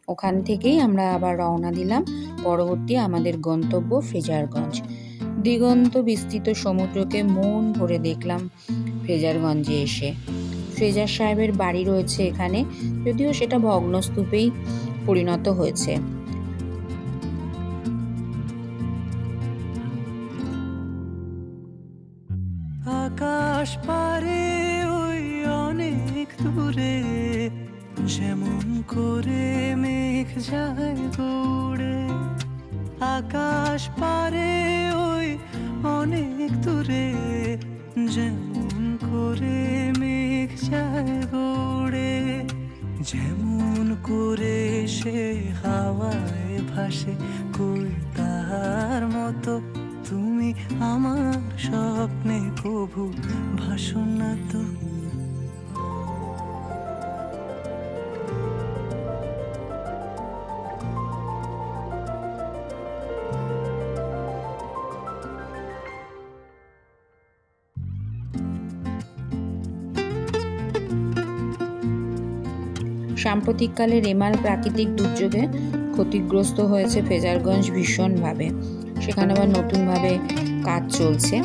ওখান থেকেই আমরা আবার রওনা দিলাম পরবর্তী আমাদের গন্তব্য ফ্রেজারগঞ্জ। দিগন্ত বিস্তৃত সমুদ্রকে মন ভরে দেখলাম ফ্রেজারগঞ্জে এসে। ফ্রেজার সাহেবের বাড়ি রয়েছে এখানে, যদিও সেটা ভগ্নস্তূপেই পরিণত হয়েছে। আকাশ পারে ওই অনেক দূরে, যেমন করে মেঘ যায় দৌড়ে। আকাশ পারে ওই অনেক দূরে, যেমন করে মেঘ যায় দৌড়ে। যেমন করে সে হাওয়ায় ভাসে, কই তার মতো তুমি আমার স্বপ্নে কভু ভাসো না তো। সাম্প্রতিককালে রেমাল প্রাকৃতিক দুর্যোগে ক্ষতিগ্রস্ত হয়েছে ফ্রেজারগঞ্জ ভীষণভাবে। সেখানে আবার নতুনভাবে কাজ চলছে,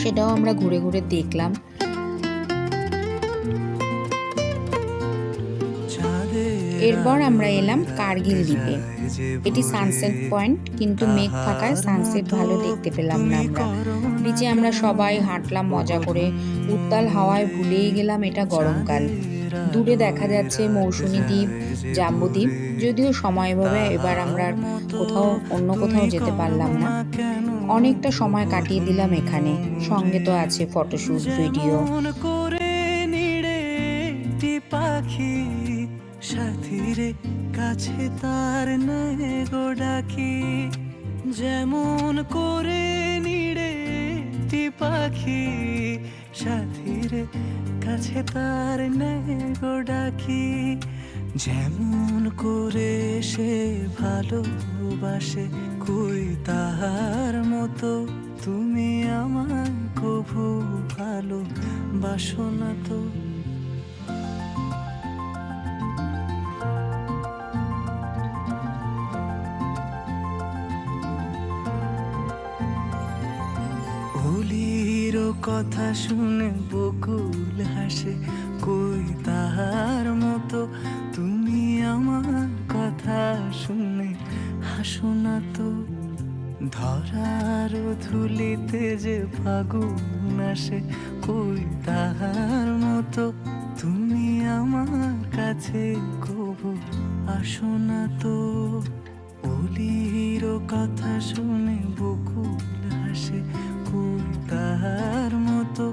সেটাও আমরা ঘুরে ঘুরে দেখলাম। এরপর আমরা এলাম কার্গিল দ্বীপে। এটি সানসেট পয়েন্ট, কিন্তু মেঘ থাকায় সানসেট ভালো দেখতে পেলাম না আমরা। বিচে আমরা সবাই হাঁটলাম মজা করে, উত্তাল হাওয়ায় ভুলেই গেলাম এটা গরমকাল। দূরে দেখা যাচ্ছে মৌসুমী দ্বীপ, জাম্বুদ্বীপ। যদিও সময়ভাবে এবার আমরা অন্য কোথাও যেতে পারলাম না। অনেকটা সময় কাটিয়ে দিলাম এখানে, সঙ্গে তো আছে ফটোশুট, ভিডিও। পাখি সাথীরে কাছে তার নেয় গো ডাকি, যেমন করে নিড়ে পাখি সাথীরে কাছে তার নেয় গো ডাকি। যেমন করে সে ভালোবাসে, কই তাহার মতো তুমি আমায় কভু ভালোবাসো না তো। অলির কথা শুনে বকুল হাসে, কই তাহার মতো তুমি আমার কথা শুনে হাসো না তো। ধরার ধুলিতে যে ফাগুন আসে, কই তাহার মতো তুমি আমার কাছে কভু আসো না তো। অলির কথা শুনে বকুল হাসে, কই তাহার মতো